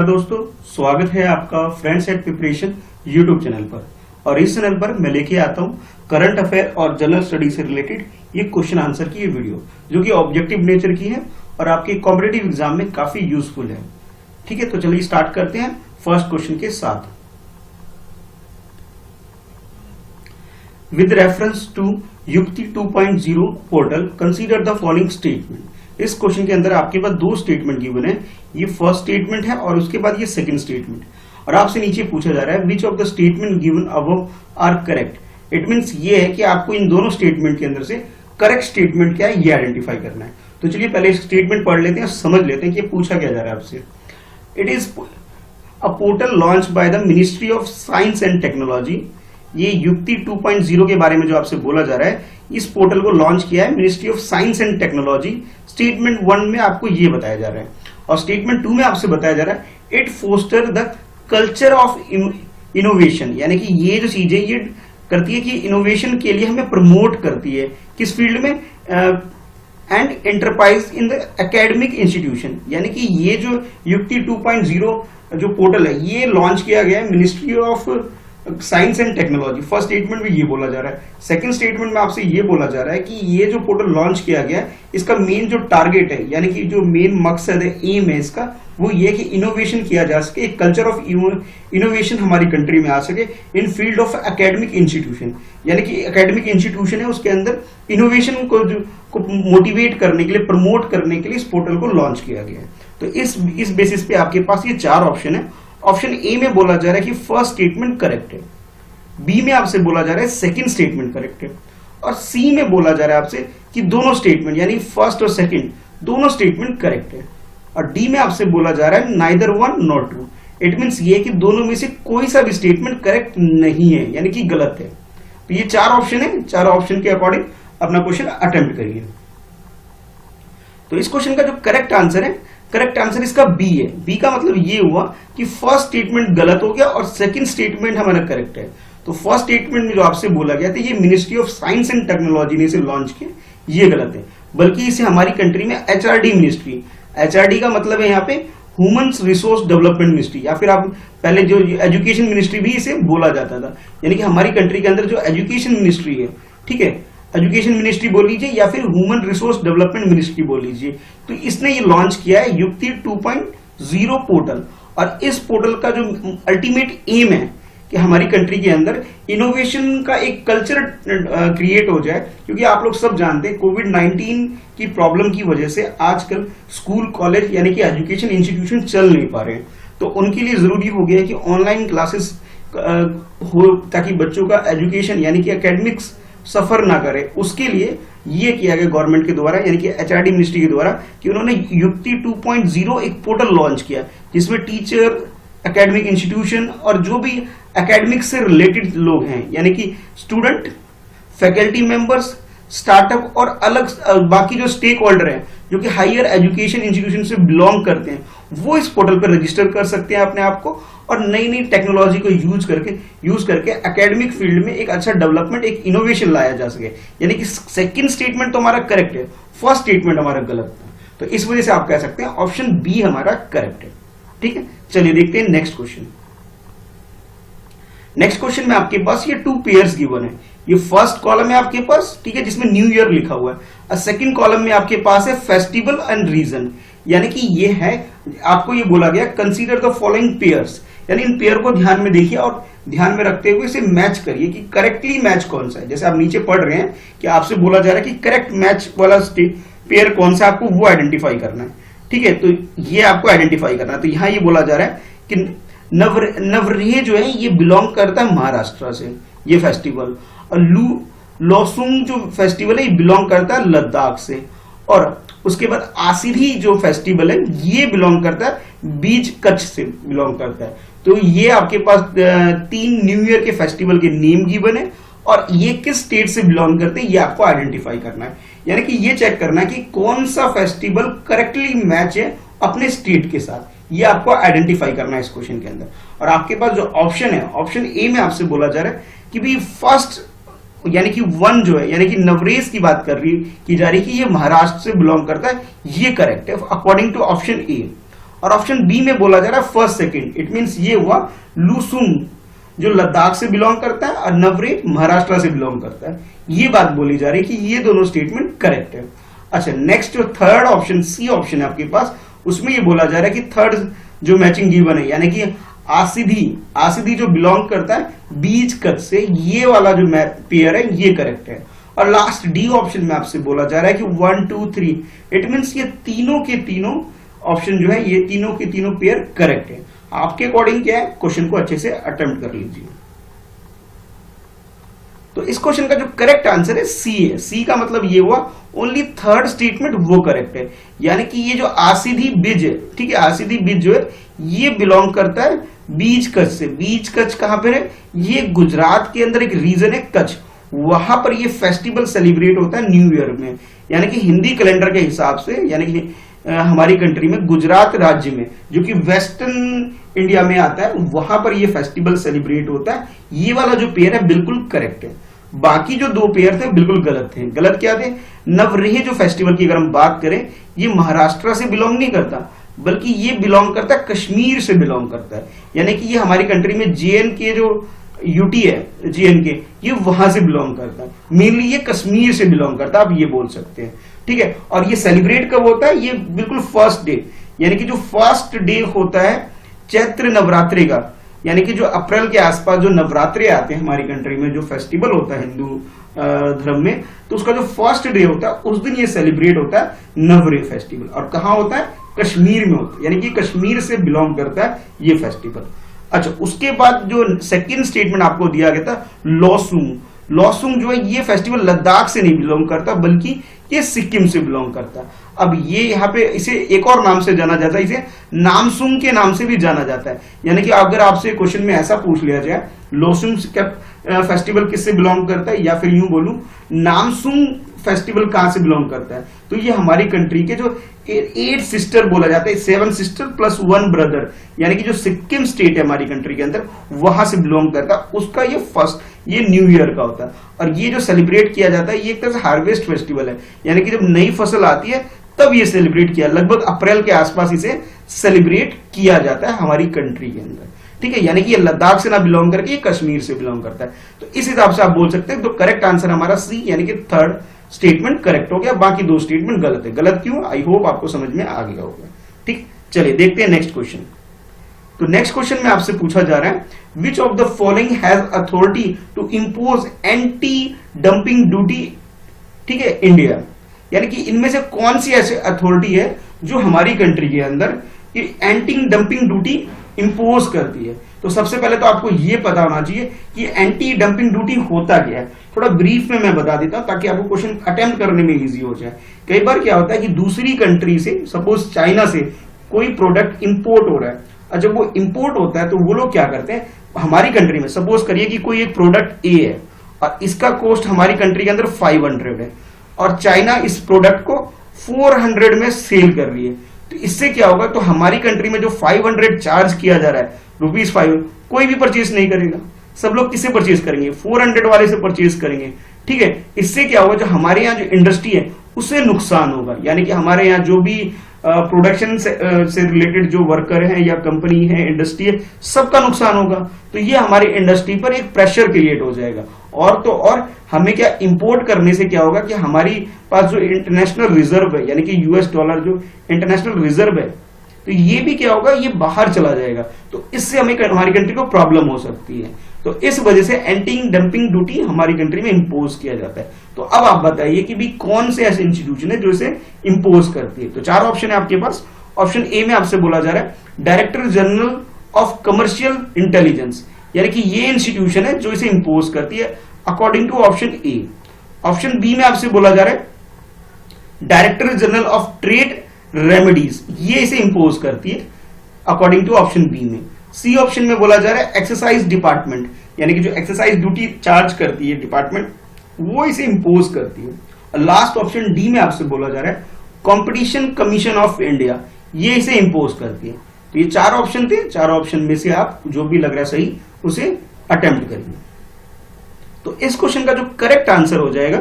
दोस्तों, स्वागत है आपका friends at preparation YouTube channel पर। और इस चैनल पर मैं लेके आता हूँ करंट अफेयर और जनरल स्टडी से रिलेटेड ये क्वेश्चन आंसर की ये वीडियो, जो कि ऑब्जेक्टिव नेचर की है और आपके कॉम्पिटिटिव एग्जाम में काफी यूजफुल है। ठीक है, तो चलिए स्टार्ट करते हैं फर्स्ट क्वेश्चन के साथ। विद रेफरेंस टू युक्ति 2.0 portal consider the following statement. इस क्वेश्चन के अंदर आपके पास दो स्टेटमेंट गिवन है। ये फर्स्ट स्टेटमेंट है और उसके बाद ये सेकंड स्टेटमेंट, और आपसे नीचे पूछा जा रहा है which of the statement given above are correct. It means ये है कि आपको इन दोनों स्टेटमेंट के अंदर से करेक्ट स्टेटमेंट क्या है ये आइडेंटिफाई करना है। तो चलिए पहले स्टेटमेंट पढ़ लेते हैं, समझ लेते हैं कि पूछा क्या जा रहा है आपसे। It is a portal launch by the ministry of science and technology. ये युक्ति 2.0 के बारे में जो आपसे बोला जा रहा है, इस पोर्टल को लॉन्च किया है ministry of science and technology. Statement 1 में आपको ये बताया जा रहा है, और स्टेटमेंट 2 में आपसे बताया जा रहा है it foster the culture of innovation. यानी कि ये जो चीजें ये करती है कि इनोवेशन के लिए हमें प्रमोट करती है, किस फील्ड में, and enterprise in the academic institution. यानी कि ये जो युक्ति 2.0 जो पोर्टल है ये लॉन्च किया गया है ministry of science and technology. First statement में ये बोला जा रहा है। सेकंड स्टेटमेंट में आपसे ये बोला जा रहा है कि ये जो पोर्टल लॉन्च किया गया है इसका मेन जो टारगेट है, यानी कि जो मेन मकसद है, एम है इसका, वो ये कि इनोवेशन किया जा सके, एक कल्चर ऑफ इनोवेशन हमारी कंट्री में आ सके इन फील्ड ऑफ एकेडमिक इंस्टीट्यूशन। यानी कि एकेडमिक इंस्टीट्यूशन है उसके अंदर इनोवेशन को मोटिवेट करने के लिए, प्रमोट करने के लिए इस पोर्टल को लॉन्च किया गया है। तो इस बेसिस पे आपके पास ये चार ऑप्शन है। ऑप्शन ए में बोला जा रहा है कि फर्स्ट स्टेटमेंट करेक्ट है, बी में आपसे बोला जा रहा है सेकंड स्टेटमेंट करेक्ट है, और सी में बोला जा रहा है आपसे कि दोनों स्टेटमेंट यानी फर्स्ट और सेकंड दोनों स्टेटमेंट करेक्ट है, और डी में आपसे बोला जा रहा है neither one not true. It means ये कि दोनों में से कोई सा भी स्टेटमेंट करेक्ट नहीं है, यानी कि गलत है। तो ये चार ऑप्शन है, चार ऑप्शन के अकॉर्डिंग अपना क्वेश्चन अटेम्प्ट करिए। तो इस क्वेश्चन का जो करेक्ट आंसर है, करेक्ट आंसर इसका बी है। बी का मतलब ये हुआ कि फर्स्ट स्टेटमेंट गलत हो गया और सेकंड स्टेटमेंट हमारा करेक्ट है। तो फर्स्ट स्टेटमेंट में जो आपसे बोला गया था ये ministry of science and technology ने इसे लॉन्च किया, ये गलत है, बल्कि इसे हमारी कंट्री में एचआरडी मिनिस्ट्री, एचआरडी का मतलब है यहाँ पे ह्यूमन रिसोर्स डेवलपमेंट मिनिस्ट्री, या फिर आप पहले जो एजुकेशन मिनिस्ट्री भी इसे बोला जाता था। यानी कि हमारी कंट्री के अंदर जो एजुकेशन मिनिस्ट्री है, ठीक है, एजुकेशन मिनिस्ट्री बोल लीजिए या फिर ह्यूमन रिसोर्स डेवलपमेंट मिनिस्ट्री बोल लीजिए। तो इसने ये लॉन्च किया है युक्ति 2.0 पोर्टल, और इस पोर्टल का जो अल्टीमेट एम है कि हमारी कंट्री के अंदर इनोवेशन का एक कल्चर क्रिएट हो जाए। क्योंकि आप लोग सब जानते हैं कोविड-19 की प्रॉब्लम की वजह से आजकल स्कूल, कॉलेज यानी कि एजुकेशन इंस्टीट्यूशन चल नहीं पा रहे हैं, तो उनके लिए जरूरी हो गया है कि ऑनलाइन क्लासेस हो, ताकि बच्चों का एजुकेशन यानी कि एकेडमिक्स सफर ना करे। उसके लिए ये किया गया गवर्नमेंट के द्वारा, यानी कि एचआरडी मिनिस्ट्री के द्वारा, कि उन्होंने युक्ति 2.0 एक पोर्टल लॉन्च किया जिसमें टीचर, एकेडमिक इंस्टीट्यूशन और जो भी एकेडमिक से रिलेटेड लोग हैं, यानी कि स्टूडेंट, फैकल्टी मेंबर्स, स्टार्टअप और अलग बाकी जो स्टेक होल्डर हैं जो कि हायर एजुकेशन इंस्टीट्यूशन से बिलोंग करते हैं, वो इस पोर्टल पर रजिस्टर कर सकते हैं अपने आप को, और नई नई टेक्नोलॉजी को यूज करके एकेडमिक फील्ड में एक अच्छा डेवलपमेंट, एक इनोवेशन लाया जा सके। यानी कि सेकंड स्टेटमेंट तो हमारा करेक्ट है, फर्स्ट स्टेटमेंट हमारा गलत है। तो इस वजह से आप कह सकते हैं ऑप्शन बी हमारा करेक्ट है। ठीक है, चलिए देखते हैं नेक्स्ट क्वेश्चन। नेक्स्ट क्वेश्चन में आपके पास ये 2 पेयर्स गिवन है। ये फर्स्ट कॉलम है आपके पास, ठीक है, जिसमें न्यू ईयर लिखा हुआ है, और सेकंड कॉलम में आपके पास है फेस्टिवल एंड रीजन। यानी कि ये है, आपको ये बोला गया कंसीडर द फॉलोइंग पेयर्स, यानी इन पेयर को ध्यान में देखिए और ध्यान में रखते हुए इसे मैच करिए कि करेक्टली मैच कौन सा है। जैसे आप नीचे पढ़ रहे हैं कि आपसे बोला जा रहा है कि करेक्ट मैच वाला पेयर कौन सा, आपको वो आइडेंटिफाई करना है। ठीक है, तो ये आपको आइडेंटिफाई करना है। तो यहाँ ये बोला जा रहा है कि नवरेह जो है ये बिलोंग करता है महाराष्ट्र से, ये फेस्टिवल, और लोसुंग जो फेस्टिवल है ये बिलोंग करता है लद्दाख से, और उसके बाद आसिरी जो फेस्टिवल है ये बिलोंग करता है बीच कच्छ से बिलोंग करता है। तो ये आपके पास 3 न्यू ईयर के फेस्टिवल के नेम गिवन है, और ये किस स्टेट से बिलोंग करते हैं ये आपको आइडेंटिफाई करना है। यानी कि ये चेक करना है कि कौन सा फेस्टिवल करेक्टली मैच है अपने स्टेट के साथ, ये आपको आइडेंटिफाई करना है इस क्वेश्चन के अंदर। और आपके पास जो ऑप्शन है, ऑप्शन ए में आपसे बोला जा रहा है कि भाई फर्स्ट यानी कि 1 जो है, यानी कि नवरेश की बात की जा रही है कि ये महाराष्ट्र से बिलोंग करता है, ये करेक्ट है अकॉर्डिंग टू ऑप्शन ए। और ऑप्शन बी में बोला जा रहा है फर्स्ट सेकंड, इट मींस ये हुआ लुसुंग जो लद्दाख से बिलोंग करता है और नवरे महाराष्ट्र से बिलोंग करता है। ये बात बोली जा रही है कि ये दोनों स्टेटमेंट करेक्ट है। अच्छा, नेक्स्ट जो थर्ड ऑप्शन सी ऑप्शन है आपके पास, उसमें ये बोला जा रहा है कि थर्ड जो मैचिंग गिवन है यानी कि आसिधी जो बिलोंग करता है बीज कच्छ से, ये वाला जो पेयर है ये करेक्ट है। और लास्ट डी ऑप्शन में आपसे बोला जा रहा है कि 1 2 3, इट मींस ये तीनों के तीनों ऑप्शन जो है ये तीनों के तीनों पेयर करेक्ट है। आपके अकॉर्डिंग क्या है, क्वेश्चन को अच्छे से अटेम्प्ट कर लीजिए। तो इस क्वेश्चन का जो करेक्ट आंसर है सी है। सी का मतलब ये हुआ ओनली थर्ड स्टेटमेंट वो करेक्ट है, यानी कि ये जो आसिधी बीज है, ठीक है, आसिधी बीज जो है ये बिलोंग करता है बीज कच्छ से। बीज कच्छ कहां पर है, ये गुजरात के अंदर एक रीजन है कच्छ, वहां पर ये फेस्टिवल सेलिब्रेट होता है न्यू ईयर में, यानी कि हिंदी कैलेंडर के हिसाब से, यानी कि हमारी कंट्री में गुजरात राज्य में जो कि वेस्टर्न इंडिया में आता है, वहां पर ये फेस्टिवल सेलिब्रेट होता है। ये वाला जो पेयर है बिल्कुल करेक्ट है। बाकी जो दो पेयर थे बिल्कुल गलत थे। गलत क्या थे, नवरेह जो फेस्टिवल की अगर हम बात करें, ये महाराष्ट्र से बिलोंग नहीं करता, बल्कि ये बिलोंग करता है कश्मीर से बिलोंग करता है, यानी कि ये हमारी कंट्री में JNK जो यूटी है JNK, ये वहां से बिलोंग करता है। मेनली ये कश्मीर से बिलोंग करता है, आप ये बोल सकते हैं, ठीक है। और ये सेलिब्रेट कब होता है, ये बिल्कुल फर्स्ट डे, यानी कि जो फर्स्ट डे होता है चैत्र नवरात्रि का, यानी कि जो अप्रैल के आसपास जो नवरात्रे आते हैं हमारी कंट्री में, जो फेस्टिवल होता है हिंदू धर्म में, तो उसका जो फर्स्ट डे होता है उस दिन ये सेलिब्रेट होता है नवरेह फेस्टिवल। और कहां होता है, कश्मीर में होता है, यानी कि कश्मीर से बिलोंग करता है ये फेस्टिवल। अच्छा, उसके बाद जो सेकंड स्टेटमेंट आपको दिया गया था लॉसुंग जो है ये फेस्टिवल लद्दाख से नहीं बिलोंग करता, बल्कि ये सिक्किम से बिलोंग करता है। अब ये यहाँ पे इसे एक और नाम से जाना जाता है, इसे नामसुंग के नाम से भी जाना जाता है। यानी कि अगर आपसे क्वेश्चन में ऐसा पूछ लिया जाए लॉसुंग फेस्टिवल किससे बिलोंग करता है, या फिर यूं बोलूं नामसुंग फेस्टिवल कहां से बिलोंग करता है, तो ये हमारी कंट्री के जो 8 सिस्टर बोला जाता है, 7 सिस्टर प्लस 1 ब्रदर, यानी कि जो सिक्किम स्टेट है हमारी कंट्री के अंदर, वहां से बिलोंग करता है, उसका ये फर्स्ट ये न्यू ईयर का होता है। और ये जो सेलिब्रेट किया जाता है ये एक तरह से हार्वेस्ट फेस्टिवल है, यानी कि जब नई फसल आती है तब ये सेलिब्रेट किया, लगभग अप्रैल के आसपास इसे सेलिब्रेट किया जाता है हमारी कंट्री के अंदर, ठीक है। यानी कि ये लद्दाख से ना बिलोंग करके ये कश्मीर से बिलोंग करता है। तो इस हिसाब से आप बोल सकते हैं तो करेक्ट आंसर हमारा सी, यानी कि थर्ड स्टेटमेंट करेक्ट हो गया, बाकी दो स्टेटमेंट गलत है। गलत क्यों, आई होप आपको समझ में आ गया होगा, ठीक। चलिए देखते हैं नेक्स्ट क्वेश्चन। तो नेक्स्ट क्वेश्चन में आपसे पूछा जा रहा है which of the following has authority to impose anti dumping duty, ठीक है, इंडिया, यानी कि इनमें से कौन सी ऐसी अथॉरिटी है जो हमारी कंट्री के अंदर ये एंटी डंपिंग ड्यूटी इंपोज करती है। तो सबसे पहले तो आपको ये पता होना चाहिए कि एंटी डंपिंग ड्यूटी होता क्या है। थोड़ा ब्रीफ में मैं बता देता हूं ताकि आपको क्वेश्चन अटेम्प्ट करने में इजी हो जाए। कई बार क्या होता है कि दूसरी कंट्री से, सपोज चाइना से कोई प्रोडक्ट इंपोर्ट हो रहा है, और जब वो इंपोर्ट होता है तो वो लोग क्या करते हैं, हमारी कंट्री में सपोज करिए कि कोई एक प्रोडक्ट ए है और इसका कॉस्ट हमारी कंट्री के अंदर 500 है और चाइना इस प्रोडक्ट को 400 में सेल कर रही है, तो इससे क्या होगा, तो हमारी कंट्री में जो 500 चार्ज किया जा रहा है ₹5, कोई भी परचेज नहीं करेगा। सब लोग किससे परचेज करेंगे, 400 वाले से परचेज करेंगे, ठीक है। इससे क्या होगा, जो हमारे यहाँ जो इंडस्ट्री है उससे नुकसान होगा, यानी कि हमारे यहाँ जो भी प्रोडक्शन से रिलेटेड जो वर्कर हैं या कंपनी है, इंडस्ट्री है, सबका नुकसान होगा। तो ये हमारी इंडस्ट्री पर एक प्रेशर क्रिएट हो जाएगा। और तो और हमें क्या इंपोर्ट करने से क्या होगा कि हमारी पास जो इंटरनेशनल रिजर्व है, यानी कि $, जो इंटरनेशनल रिजर्व है, तो ये भी क्या होगा, ये बाहर चला जाएगा। तो इससे हमें हमारी कंट्री को प्रॉब्लम हो सकती है। तो इस वजह से एंटी डंपिंग ड्यूटी हमारी कंट्री में इंपोज किया जाता है। तो अब आप बताइए कि भी कौन से ऐसे इंस्टीट्यूशन है जो इसे इंपोज करती है। तो 4 ऑप्शन है आपके पास। ऑप्शन ए में आपसे बोला जा रहा है director general of commercial intelligence, यानी कि ये इंस्टीट्यूशन है जो इसे इंपोज करती है according to option A. Option B में आपसे बोला जा रहा है director general of trade remedies, ये इसे इंपोज करती है अकॉर्डिंग टू ऑप्शन बी में। सी ऑप्शन में बोला जा रहा है एक्सरसाइज डिपार्टमेंट, यानी कि जो एक्सरसाइज ड्यूटी चार्ज करती है डिपार्टमेंट, वो इसे इंपोज करती है। और लास्ट ऑप्शन डी में आपसे बोला जा रहा है कंपटीशन कमीशन ऑफ इंडिया, ये इसे इंपोज करती है। तो ये 4 ऑप्शन थे, 4 ऑप्शन में से आप जो भी लग रहा है सही उसे अटेम्प्ट करिए। तो इस क्वेश्चन का जो करेक्ट आंसर हो जाएगा,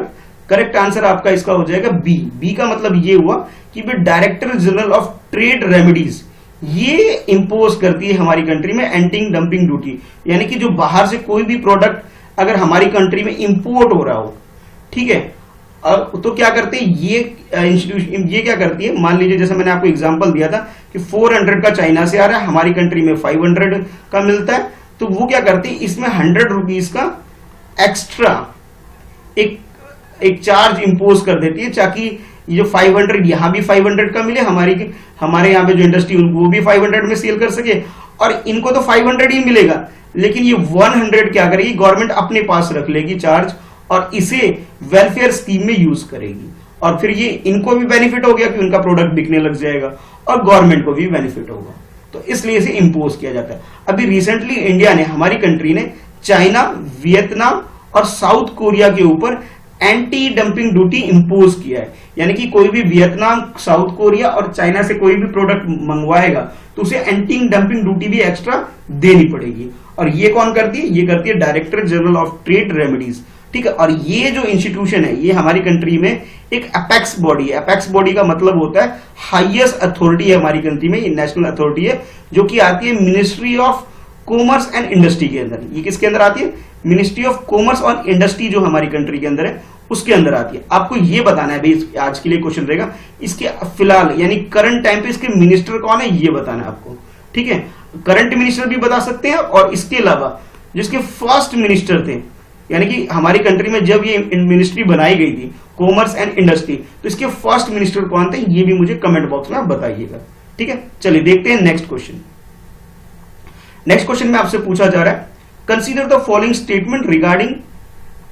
करेक्ट आंसर आपका इसका हो जाएगा बी। बी का मतलब ये हुआ कि director general of trade remedies, ये इंपोज करती है हमारी कंट्री में एंटी डंपिंग ड्यूटी, यानी कि जो बाहर से कोई भी प्रोडक्ट अगर हमारी कंट्री में इंपोर्ट हो रहा हो, ठीक है, तो क्या करते हैं ये इंस्टीट्यूशन, ये क्या करती है, मान लीजिए जैसे मैंने आपको एग्जांपल दिया था कि 400 का चाइना से आ रहा है, हमारी कंट्री में 500 का मिलता है, तो वो क्या करती है इसमें 100 रुपीज का एक्स्ट्रा एक चार्ज इंपोज कर देती है, ताकि ये जो 500 यहां भी 500 का मिले, हमारे यहाँ पे जो इंडस्ट्री वो भी 500 में सेल कर सके, और इनको तो 500 ही मिलेगा, लेकिन ये 100 क्या करेगी गवर्नमेंट अपने पास रख लेगी चार्ज, और इसे वेलफेयर स्कीम में यूज करेगी, और फिर ये इनको भी बेनिफिट हो गया कि उनका प्रोडक्ट बिकने लग जाएगा, और गवर्नमेंट को भी बेनिफिट होगा, तो इसलिए इसे इंपोज किया जाता है। अभी रिसेंटली इंडिया ने, हमारी कंट्री ने चाइना, वियतनाम और साउथ कोरिया के ऊपर एंटी डंपिंग ड्यूटी इंपोज किया है, यानी कि कोई भी वियतनाम, साउथ कोरिया और चाइना से कोई भी प्रोडक्ट मंगवाएगा तो उसे एंटी डंपिंग ड्यूटी भी एक्स्ट्रा देनी पड़ेगी, और ये कौन करती है, ये करती है director general of trade remedies, ठीक है। और ये जो इंस्टीट्यूशन है ये हमारी कंट्री में एक अपेक्स बॉडी है, अपेक्स बॉडी का मतलब होता है हाईएस्ट अथॉरिटी है हमारी कंट्री में, ये नेशनल अथॉरिटी है जो कि आती है ministry of commerce and industry के अंदर। ये किसके अंदर आती है, मिनिस्ट्री ऑफ कॉमर्स और इंडस्ट्री जो हमारी कंट्री के अंदर है उसके अंदर आती है। आपको ये बताना है भाई, आज के लिए क्वेश्चन रहेगा, इसके फिलहाल यानी करंट टाइम पे इसके मिनिस्टर कौन है ये बताना है आपको, ठीक है। करंट मिनिस्टर भी बता सकते हैं, और इसके अलावा जिसके फर्स्ट मिनिस्टर थे, यानी कि हमारी कंट्री में जब ये मिनिस्ट्री बनाई गई थी कॉमर्स एंड इंडस्ट्री, तो इसके फर्स्ट मिनिस्टर कौन थे ये भी मुझे कमेंट बॉक्स में आप बताइएगा, ठीक है। चलिए देखते हैं नेक्स्ट क्वेश्चन। नेक्स्ट क्वेश्चन में आपसे पूछा जा रहा है, consider the following statement regarding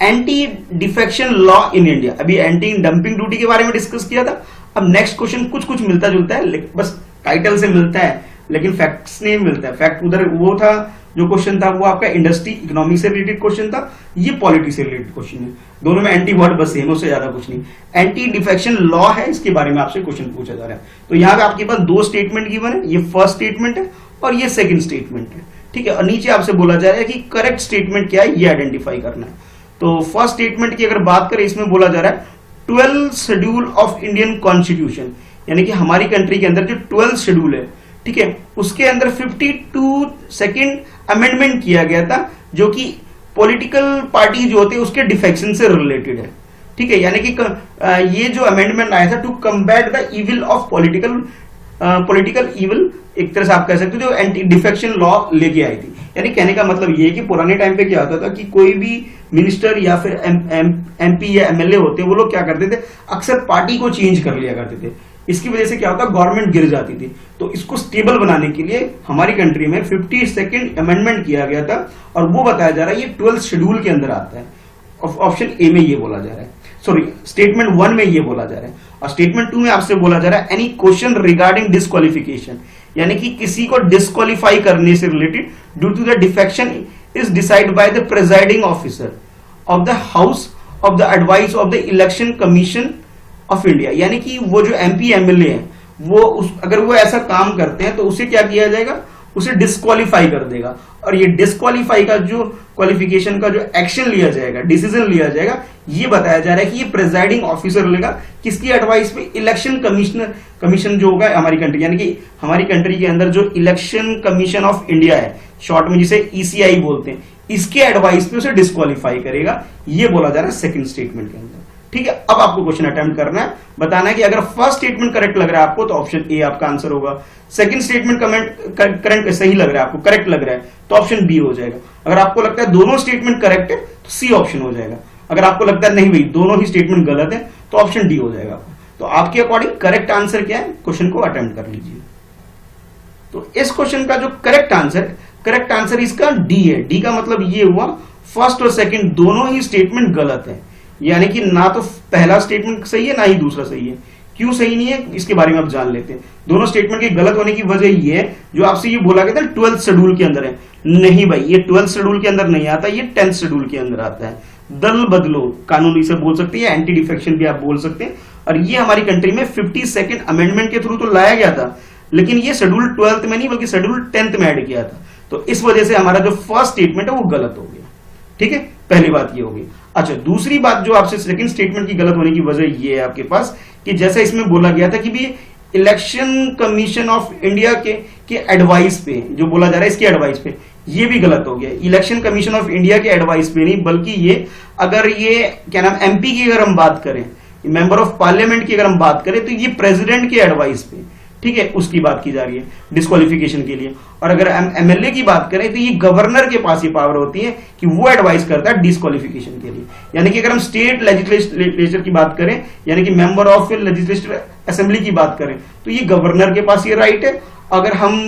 anti defection law in India. अभी एंटी डंपिंग ड्यूटी के बारे में डिस्कस किया था, अब नेक्स्ट क्वेश्चन कुछ मिलता जुलता है, बस टाइटल से मिलता है लेकिन फैक्ट्स नहीं मिलता है। फैक्ट उधर वो था, जो क्वेश्चन था वो आपका इंडस्ट्री इकोनॉमी से रिलेटेड क्वेश्चन था, ये पॉलिटी से रिलेटेड क्वेश्चन है, दोनों में एंटी वर्ड बस सेम, उससे ज्यादा कुछ नहीं। एंटी डिफेक्शन लॉ है, इसके बारे में आपसे क्वेश्चन पूछा जा रहा है। तो यहाँ पे आपके पास दो स्टेटमेंट गिवन है, ये फर्स्ट स्टेटमेंट है और ये सेकंड स्टेटमेंट है, ठीक है। और नीचे आपसे बोला जा रहा है कि करेक्ट स्टेटमेंट क्या है ये आइडेंटिफाई करना है। तो फर्स्ट स्टेटमेंट की अगर बात करें, इसमें बोला जा रहा है 12th schedule of Indian constitution, यानी कि हमारी कंट्री के अंदर जो 12th शेड्यूल है, ठीक है, उसके अंदर 52 अमेंडमेंट किया गया था, जो कि पॉलिटिकल पार्टी जो होते हैं उसके डिफेक्शन से रिलेटेड है, ठीक है। यानी कि ये जो अमेंडमेंट आया था to combat the evil of political evil, एक तरह से आप कह सकते हो जो एंटी डिफेक्शन लॉ लेके आई थी। यानी कहने का मतलब ये है कि पुराने टाइम पे क्या होता था कि कोई भी मिनिस्टर या फिर एमपी या एमएलए होते, वो लोग क्या करते थे, अक्सर पार्टी को चेंज कर लिया करते थे। इसकी वजह से क्या होता, गवर्नमेंट गिर जाती थी। तो इसको स्टेबल बनाने के लिए हमारी कंट्री में 52nd अमेंडमेंट किया गया था, और वो बताया जा रहा है ये 12th शेड्यूल के अंदर आता है। ऑप्शन ए में ये बोला जा रहा है, सॉरी स्टेटमेंट 1 में ये बोला जा रहा है, और स्टेटमेंट 2 में आपसे बोला जा रहा है एनी क्वेश्चन रिगार्डिंग डिस्क्वालिफिकेशन, यानी कि किसी को डिस्क्वालीफाई करने से related due to the defection is decide by the presiding officer of the house of the advice of the election commission of India. यानी कि वो जो एमपी एमएलए है वो अगर वो ऐसा काम करते हैं तो उसे क्या किया जाएगा, उसे डिस्क्वालीफाई कर देगा, और ये डिस्क्वालीफाई का जो क्वालिफिकेशन का जो एक्शन लिया जाएगा, डिसीजन लिया जाएगा, ये बताया जा रहा है कि ये प्रिजाइडिंग ऑफिसर लेगा, किसकी एडवाइस पे, इलेक्शन कमीशन जो होगा हमारी कंट्री, यानी कि हमारी कंट्री के अंदर जो इलेक्शन कमीशन ऑफ इंडिया है, शॉर्ट में जिसे ईसीआई बोलते हैं, इसके एडवाइस पे उसे डिस्क्वालीफाई करेगा, ये बोला जा रहा है सेकंड स्टेटमेंट के अंदर, ठीक है। अब आपको क्वेश्चन अटेम्प्ट करना है, बताना है कि अगर फर्स्ट स्टेटमेंट करेक्ट लग रहा है आपको तो ऑप्शन ए आपका आंसर होगा, सेकंड स्टेटमेंट करंट सही लग रहा है आपको, करेक्ट लग रहा है तो ऑप्शन बी हो जाएगा। अगर आपको लगता है दोनों स्टेटमेंट करेक्ट है तो सी ऑप्शन हो जाएगा। अगर आपको लगता है नहीं भाई दोनों ही स्टेटमेंट गलत है तो ऑप्शन डी हो जाएगा। तो आपके अकॉर्डिंग करेक्ट आंसर क्या है, क्वेश्चन को अटेम्प्ट कर लीजिए। तो इस क्वेश्चन का जो करेक्ट आंसर इसका डी है। डी का मतलब ये हुआ फर्स्ट और सेकंड दोनों ही स्टेटमेंट गलत है, यानी कि ना तो पहला स्टेटमेंट सही है ना ही दूसरा सही है। क्यों सही नहीं है इसके बारे में आप जान लेते हैं। दोनों स्टेटमेंट के गलत होने की वजह ये है, जो आपसे ये बोला गया था 12th शेड्यूल के अंदर है, नहीं भाई ये 12th शेड्यूल के अंदर नहीं आता, ये 10th शेड्यूल के अंदर आता है। दल बदलो कानूनी से बोल सकते हैं, एंटी डिफेक्शन भी आप बोल सकते हैं, और ये हमारी कंट्री में 52nd अमेंडमेंट के थ्रू तो लाया गया था, लेकिन ये शेड्यूल 12th में नहीं बल्कि शेड्यूल 10th में ऐड किया था। तो इस वजह से हमारा जो फर्स्ट स्टेटमेंट है वो गलत हो गया, ठीक है, पहली बात ये होगी। अच्छा, दूसरी बात जो आपसे सेकंड स्टेटमेंट की गलत होने की वजह ये है आपके पास कि जैसा इसमें बोला गया था कि भी इलेक्शन कमीशन ऑफ इंडिया के एडवाइस पे, जो बोला जा रहा है इसके एडवाइस पे, ये भी गलत हो गया। इलेक्शन कमीशन ऑफ इंडिया के एडवाइस पे नहीं, बल्कि ये अगर ये क्या नाम एमपी की अगर हम बात करें, मेंबर ऑफ पार्लियामेंट की अगर हम बात करें, तो ये प्रेसिडेंट के एडवाइस पे, ठीक है, उसकी बात की जा रही है डिस्क्वालिफिकेशन के लिए। और अगर एमएलए की बात करें तो ये गवर्नर के पास ये पावर होती है कि वो एडवाइस करता है डिस्क्वालिफिकेशन के लिए। यानी कि अगर हम स्टेट लेजिस्लेचर की बात करें, यानी कि मेंबर ऑफ लेजिस्लेटिव असेंबली की बात करें, तो ये गवर्नर के पास ये राइट है। अगर हम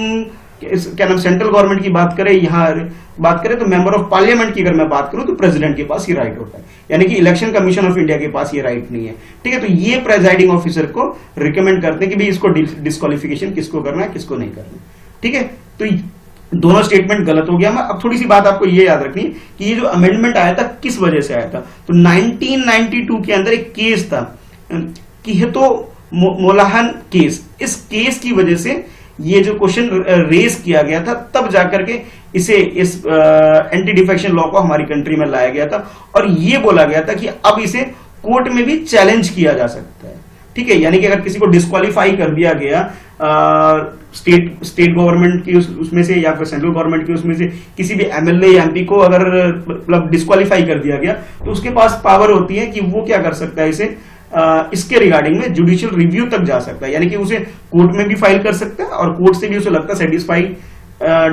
क्या नाम सेंट्रल गवर्नमेंट की बात करें, यहाँ बात करें तो मेंबर ऑफ पार्लियामेंट की अगर मैं बात करूं तो प्रेसिडेंट के पास ये राइट होता है। यानी कि इलेक्शन कमीशन ऑफ इंडिया के पास ये राइट नहीं है, ठीक है। तो ये प्रेजाइडिंग ऑफिसर को रिकमेंड करते हैं कि भाई इसको डिस्क्वालिफिकेशन किसको करना है, किसको नहीं करना, ठीक है। तो दोनों स्टेटमेंट गलत हो गया। अब थोड़ी सी बात आपको ये याद रखनी है कि ये जो अमेंडमेंट आया था किस वजह से आया था। तो 1992 के अंदर एक केस था, किहतो मोलाहन केस। इस केस की वजह से ये जो क्वेश्चन रेज किया गया था, तब जाकर के इस एंटी डिफेक्शन लॉ को हमारी कंट्री में लाया गया था। और ये बोला गया था कि अब इसे कोर्ट में भी चैलेंज किया जा सकता है, ठीक है। यानी कि अगर किसी को डिस्क्वालीफाई कर दिया गया स्टेट गवर्नमेंट की उसमें से या फिर सेंट्रल गवर्नमेंट की उसमें से किसी भी एमएलए या एमपी को अगर मतलब डिस्क्वालीफाई कर दिया गया, तो उसके पास पावर होती है कि वो क्या कर सकता है, इसे इसके रिगार्डिंग में जुडिशियल रिव्यू तक जा सकता है। यानी कि उसे कोर्ट में भी फाइल कर सकता है और कोर्ट से भी उसे लगता है सेटिस्फाइड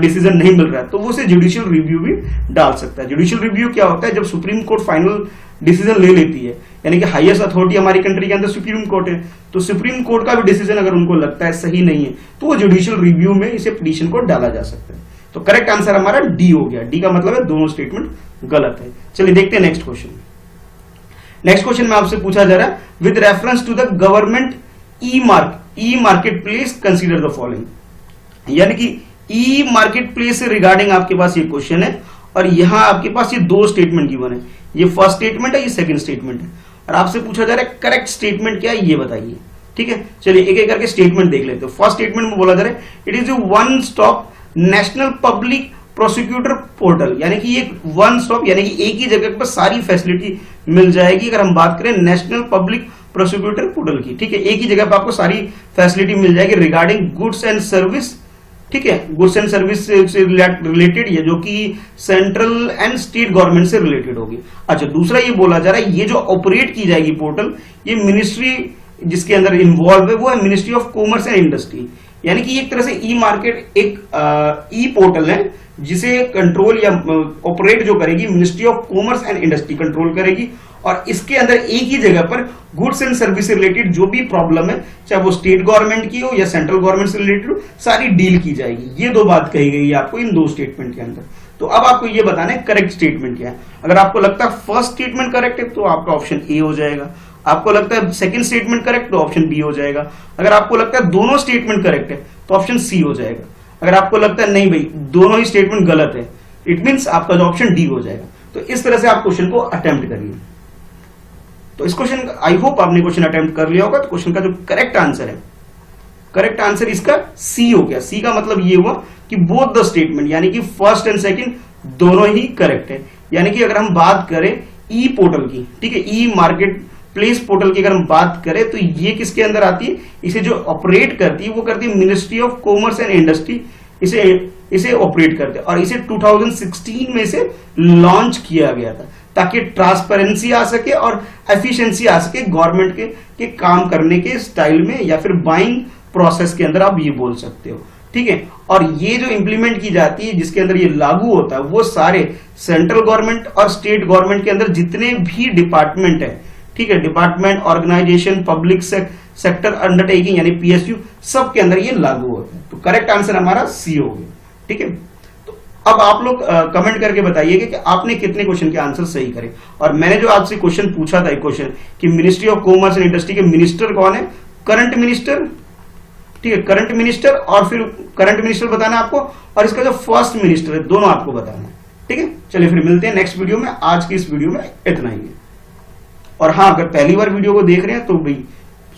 डिसीजन नहीं मिल रहा है, तो वो उसे जुडिशियल रिव्यू भी डाल सकता है। जुडिशियल रिव्यू क्या होता है, जब सुप्रीम कोर्ट फाइनल डिसीजन ले लेती है, यानी कि हाईएस्ट अथॉरिटी हमारी कंट्री के अंदर सुप्रीम कोर्ट है, तो सुप्रीम कोर्ट का भी डिसीजन अगर उनको लगता है सही नहीं है, तो वो जुडिशियल रिव्यू में इसे पिटीशन को डाला जा सकता है। तो करेक्ट आंसर हमारा डी हो गया। डी का मतलब है दोनों स्टेटमेंट गलत है। चलिए देखते हैं नेक्स्ट क्वेश्चन। नेक्स्ट क्वेश्चन में आपसे पूछा जा रहा है, with reference to the government e market place consider the following. यानी कि ई मार्केट प्लेस से रिगार्डिंग आपके पास ये क्वेश्चन है, और यहां आपके पास ये दो स्टेटमेंट गिवन है, ये फर्स्ट स्टेटमेंट है, ये सेकंड स्टेटमेट है, और आपसे पूछा जा रहा है करेक्ट स्टेटमेंट क्या है ये बताइए, ठीक है। चलिए एक एक करके स्टेटमेंट देख लेते हैं। फर्स्ट स्टेटमेंट में बोला जा रहा है, it is one stop national public prosecutor portal. यानी कि ये वन स्टॉप, यानी कि एक ही जगह पर सारी फैसिलिटी मिल जाएगी। अगर हम बात करें नेशनल पब्लिक प्रोसिक्यूटर पोर्टल की, ठीक है, एक ही जगह पर आपको सारी फैसिलिटी मिल जाएगी रिगार्डिंग गुड्स एंड सर्विस, ठीक है, गुड्स एंड सर्विस से रिलेटेड, ये जो कि सेंट्रल एंड स्टेट गवर्नमेंट से रिलेटेड होगी। अच्छा, दूसरा ये बोला जा रहा है, ये जो ऑपरेट की जाएगी पोर्टल, ये मिनिस्ट्री जिसके अंदर इन्वॉल्व है वो है ministry of commerce and industry. यानी कि एक तरह से ई मार्केट एक ई पोर्टल है जिसे कंट्रोल या ऑपरेट जो करेगी ministry of commerce and industry control करेगी, और इसके अंदर एक ही जगह पर गुड्स एंड सर्विस से रिलेटेड जो भी प्रॉब्लम है, चाहे वो स्टेट गवर्नमेंट की हो या सेंट्रल गवर्नमेंट से रिलेटेड हो, सारी डील की जाएगी। ये दो बात कही गई है आपको इन दो स्टेटमेंट के अंदर। तो अब आपको ये बताना है करेक्ट स्टेटमेंट क्या है। अगर आपको लगता है फर्स्ट स्टेटमेंट करेक्ट है तो आपका ऑप्शन ए हो जाएगा, आपको लगता है सेकंड स्टेटमेंट करेक्ट तो ऑप्शन बी हो जाएगा, अगर आपको लगता है दोनों स्टेटमेंट करेक्ट है तो ऑप्शन सी हो जाएगा, अगर आपको लगता है नहीं भाई दोनों ही स्टेटमेंट गलत है, इट मींस आपका जो ऑप्शन डी हो जाएगा। तो इस तरह से आप क्वेश्चन को अटेम्प्ट करिए। तो इस क्वेश्चन आई होप आपने क्वेश्चन अटेम्प्ट कर लिया होगा। तो क्वेश्चन का जो करेक्ट आंसर है, करेक्ट आंसर इसका सी हो गया। सी का मतलब ये हुआ कि बोथ द स्टेटमेंट, यानी कि फर्स्ट एंड सेकंड दोनों ही करेक्ट है। यानी कि अगर हम बात करें ई पोर्टल की, ठीक है, ई मार्केट प्लेस पोर्टल की अगर हम बात करें तो ये किसके अंदर आती है, इसे जो ऑपरेट करती है वो करती है ministry of commerce and industry, इसे ऑपरेट करते हैं, और इसे 2016 में से लॉन्च किया गया था ताकि ट्रांसपेरेंसी आ सके और एफिशिएंसी आ सके गवर्नमेंट के काम करने के स्टाइल में, या फिर बाइंग प्रोसेस के अंदर आप ये बोल सकते हो, ठीक है। और ये जो इंप्लीमेंट की जाती है जिसके अंदर ये लागू होता है वो सारे सेंट्रल गवर्नमेंट और स्टेट गवर्नमेंट के अंदर जितने भी डिपार्टमेंट है, ठीक है, department, organisation, public sector undertaking यानी पीएसयू, सब के अंदर ये लागू होता है। तो करेक्ट आंसर हमारा सी हो गया, ठीक है। तो अब आप लोग कमेंट करके बताइएगा कि आपने कितने क्वेश्चन के आंसर सही करे। और मैंने जो आपसे क्वेश्चन पूछा था, एक क्वेश्चन कि ministry of commerce and industry के मिनिस्टर कौन है, करंट मिनिस्टर, ठीक है, करंट मिनिस्टर, और फिर करंट मिनिस्टर बताना है आपको, और इसका जो फर्स्ट मिनिस्टर है दोनों आपको बताना है, ठीक है। चलिए फिर मिलते हैं नेक्स्ट वीडियो में। आज की इस वीडियो में इतना ही है। और हाँ, अगर पहली बार वीडियो को देख रहे हैं तो भाई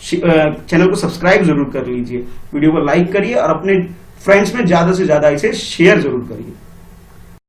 चैनल को सब्सक्राइब जरूर कर लीजिए, वीडियो को लाइक करिए और अपने फ्रेंड्स में ज्यादा से ज्यादा इसे शेयर जरूर करिए।